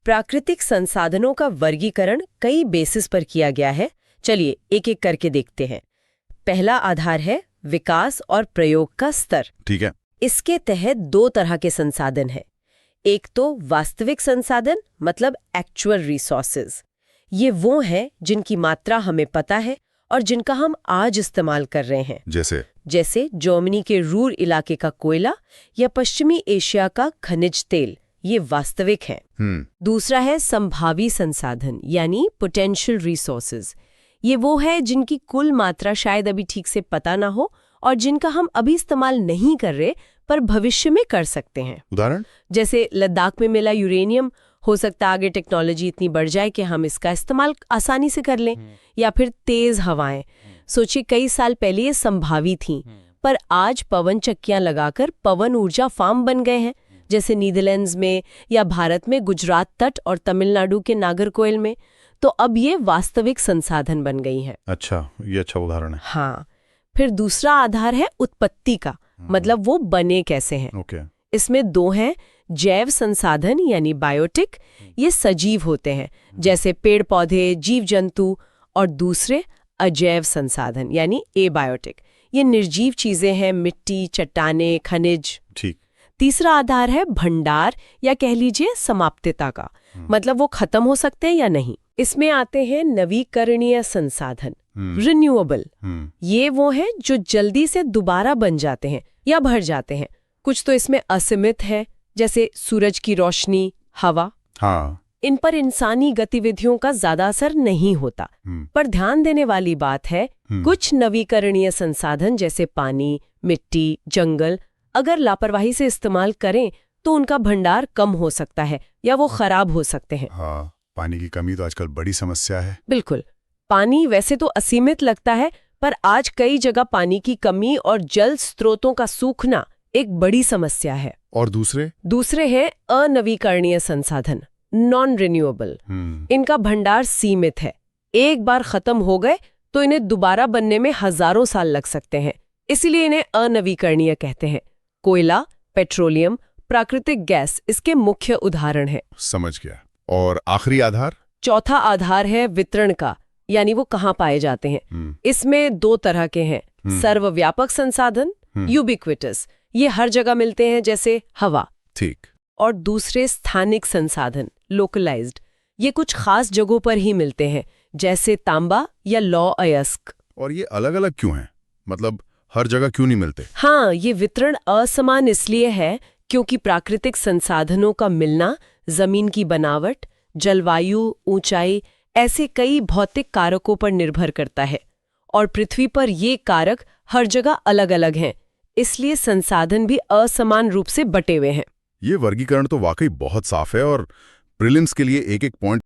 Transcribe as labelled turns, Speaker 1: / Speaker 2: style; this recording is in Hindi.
Speaker 1: प्राकृतिक संसाधनों का वर्गीकरण कई बेसिस पर किया गया है। चलिए एक एक करके देखते हैं। पहला आधार है विकास और प्रयोग का स्तर।
Speaker 2: ठीक है।
Speaker 1: इसके तहत दो तरह के संसाधन हैं। एक तो वास्तविक संसाधन मतलब एक्चुअल रिसोर्सेज। ये वो हैं जिनकी मात्रा हमें पता है और जिनका हम आज इस्तेमाल कर रहे हैं। जैसे जर्मनी के रूर इलाके का कोयला या पश्चिमी एशिया का खनिज तेल, ये वास्तविक है। दूसरा है संभावी संसाधन यानी पोटेंशियल रिसोर्सेज। ये वो है जिनकी कुल मात्रा शायद अभी ठीक से पता ना हो और जिनका हम अभी इस्तेमाल नहीं कर रहे पर भविष्य में कर सकते हैं।
Speaker 2: उदाहरण?
Speaker 1: जैसे लद्दाख में मिला यूरेनियम, हो सकता है आगे टेक्नोलॉजी इतनी बढ़ जाए कि हम इसका इस्तेमाल आसानी से कर लें। या फिर तेज हवाएं, सोचिए कई साल पहले ये संभावी थीं, पर आज पवन चक्कियां लगाकर पवन ऊर्जा फार्म बन गए हैं, जैसे नीदरलैंड्स में या भारत में गुजरात तट और तमिलनाडु के नागरकोइल में। तो अब ये वास्तविक संसाधन बन गई हैं।
Speaker 2: अच्छा, ये अच्छा उदाहरण है।
Speaker 1: हाँ। फिर दूसरा आधार है उत्पत्ति का, मतलब वो बने कैसे हैं। इसमें दो हैं, जैव संसाधन यानी बायोटिक, ये सजीव होते हैं जैसे पेड़ पौधे, जीव जंतु, और दूसरे अजैव संसाधन यानी एबायोटिक, ये निर्जीव चीजें हैं, मिट्टी, चट्टाने, खनिज।
Speaker 2: ठीक।
Speaker 1: तीसरा आधार है भंडार या कह लीजिए समाप्तता का, मतलब वो खत्म हो सकते हैं या नहीं। इसमें आते हैं नवीकरणीय संसाधन, रिन्यूएबल। ये वो हैं जो जल्दी से दोबारा बन जाते हैं या भर जाते हैं। कुछ तो इसमें असीमित है, जैसे सूरज की रोशनी, हवा।
Speaker 2: हाँ।
Speaker 1: इन पर इंसानी गतिविधियों का ज्यादा असर नहीं होता। पर ध्यान देने वाली बात है, कुछ नवीकरणीय संसाधन जैसे पानी, मिट्टी, जंगल, अगर लापरवाही से इस्तेमाल करें तो उनका भंडार कम हो सकता है या वो खराब हो सकते हैं।
Speaker 2: हाँ, पानी की कमी तो आजकल बड़ी समस्या है।
Speaker 1: बिल्कुल। पानी वैसे तो असीमित लगता है, पर आज कई जगह पानी की कमी और जल स्रोतों का सूखना एक बड़ी समस्या है।
Speaker 2: और दूसरे
Speaker 1: हैं अनवीकरणीय संसाधन, नॉन रिन्यूएबल। इनका भंडार सीमित है, एक बार खत्म हो गए तो इन्हें दोबारा बनने में हजारों साल लग सकते हैं, इसीलिए इन्हें अनवीकरणीय कहते हैं। कोयला, पेट्रोलियम, प्राकृतिक गैस इसके मुख्य उदाहरण हैं।
Speaker 2: समझ गया। और आखिरी आधार?
Speaker 1: चौथा आधार है वितरण का, यानी वो कहाँ पाए जाते हैं। इसमें दो तरह के हैं, सर्वव्यापक संसाधन, यूबिक्विटस, ये हर जगह मिलते हैं जैसे हवा।
Speaker 2: ठीक।
Speaker 1: और दूसरे स्थानिक संसाधन, लोकलाइज्ड, ये कुछ खास जगहों पर ही मिलते हैं जैसे तांबा या लौ अयस्क।
Speaker 2: और ये अलग अलग क्यों हैं? मतलब हर जगह क्यों नहीं मिलते?
Speaker 1: हाँ, ये वितरण असमान इसलिए है क्योंकि प्राकृतिक संसाधनों का मिलना जमीन की बनावट, जलवायु, ऊंचाई, ऐसे कई भौतिक कारकों पर निर्भर करता है और पृथ्वी पर ये कारक हर जगह अलग अलग हैं, इसलिए संसाधन भी असमान रूप से बटे हुए हैं।
Speaker 2: ये वर्गीकरण तो वाकई बहुत साफ है और प्रीलिम्स के लिए एक एक पॉइंट